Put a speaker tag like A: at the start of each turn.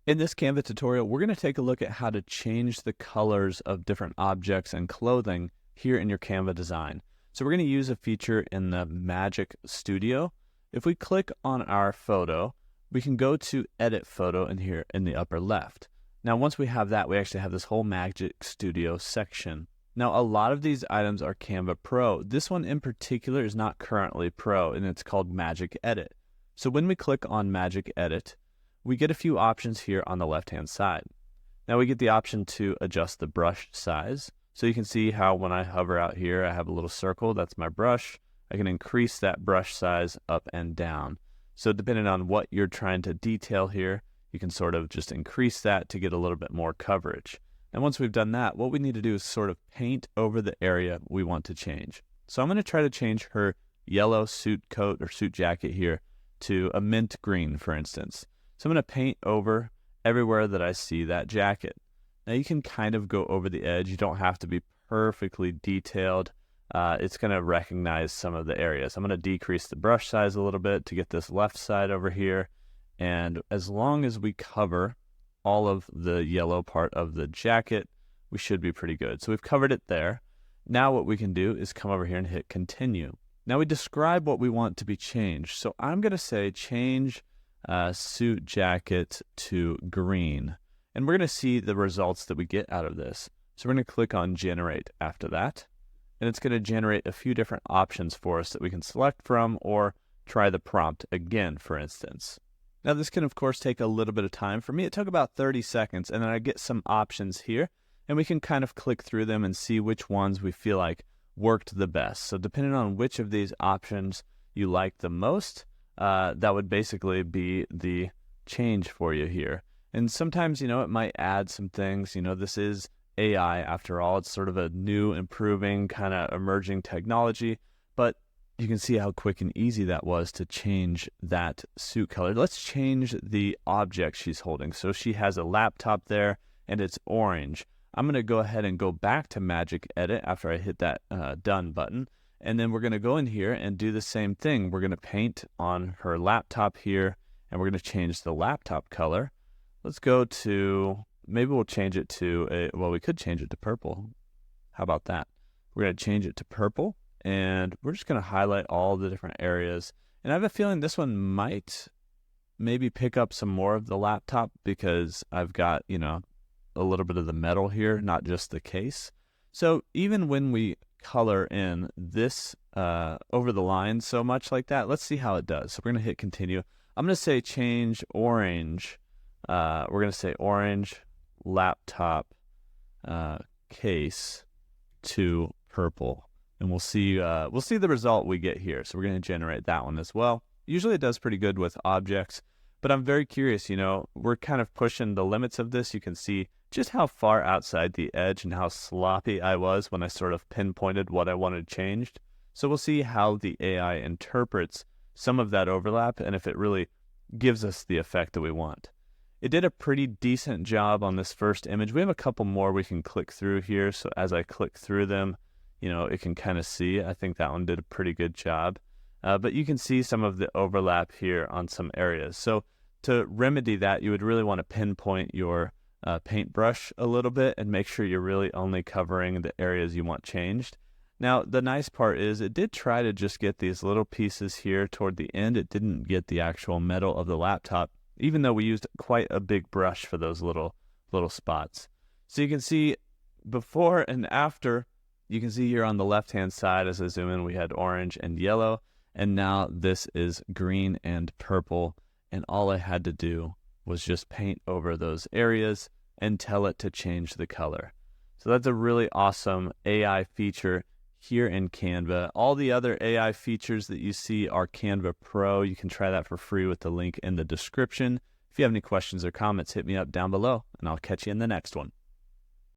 A: In this Canva tutorial, we're going to take a look at how to change the colors of different objects and clothing here in your Canva design. So we're going to use a feature in the Magic Studio. If we click on our photo, we can go to Edit Photo in here in the upper left. Now, once we have that, we actually have this whole Magic Studio section. Now, a lot of these items are Canva Pro. This one in particular is not currently Pro, and it's called Magic Edit. So when we click on Magic Edit, we get a few options here on the left-hand side. Now we get the option to adjust the brush size. So you can see how when I hover out here, I have a little circle, that's my brush. I can increase that brush size up and down. So depending on what you're trying to detail here, you can sort of just increase that to get a little bit more coverage. And once we've done that, what we need to do is sort of paint over the area we want to change. So I'm going to try to change her yellow suit coat or suit jacket here to a mint green, for instance. So I'm going to paint over everywhere that I see that jacket. Now you can kind of go over the edge. You don't have to be perfectly detailed. It's going to recognize some of the areas. I'm going to decrease the brush size a little bit to get this left side over here. And as long as we cover all of the yellow part of the jacket, we should be pretty good. So we've covered it there. Now what we can do is come over here and hit continue. Now we describe what we want to be changed. So I'm going to say change suit jacket to green. And we're going to see the results that we get out of this. So we're going to click on generate after that. And it's going to generate a few different options for us that we can select from or try the prompt again, for instance. Now this can of course take a little bit of time. For me, it took about 30 seconds and then I get some options here and we can kind of click through them and see which ones we feel like worked the best. So depending on which of these options you like the most, that would basically be the change for you here. And sometimes, it might add some things. This is AI after all. It's sort of a new, improving, kind of emerging technology. But you can see how quick and easy that was to change that suit color. Let's change the object she's holding. So she has a laptop there, and it's orange. I'm going to go ahead and go back to Magic Edit after I hit that Done button. And then we're going to go in here and do the same thing. We're going to paint on her laptop here, and we're going to change the laptop color. Let's go to, maybe we'll change it to, we could change it to purple. How about that? We're going to change it to purple, and we're just going to highlight all the different areas. And I have a feeling this one might maybe pick up some more of the laptop because I've got, a little bit of the metal here, not just the case. So even when we color in this over the line so much like that, let's see how it does. So we're going to hit continue. I'm going to say change orange. We're going to say orange laptop case to purple, and we'll see the result we get here. So we're going to generate that one as well. Usually it does pretty good with objects, but I'm very curious. We're kind of pushing the limits of this. You can see just how far outside the edge and how sloppy I was when I sort of pinpointed what I wanted changed. So we'll see how the AI interprets some of that overlap and if it really gives us the effect that we want. It did a pretty decent job on this first image. We have a couple more we can click through here. So as I click through them, it can kind of see. I think that one did a pretty good job. But you can see some of the overlap here on some areas. So to remedy that, you would really want to pinpoint your paintbrush a little bit and make sure you're really only covering the areas you want changed. Now, the nice part is it did try to just get these little pieces here toward the end. It didn't get the actual metal of the laptop, even though we used quite a big brush for those little spots. So you can see before and after. You can see here on the left-hand side as I zoom in, we had orange and yellow, and now this is green and purple, and all I had to do was just paint over those areas and tell it to change the color. So that's a really awesome AI feature here in Canva. All the other AI features that you see are Canva Pro. You can try that for free with the link in the description. If you have any questions or comments, hit me up down below, and I'll catch you in the next one.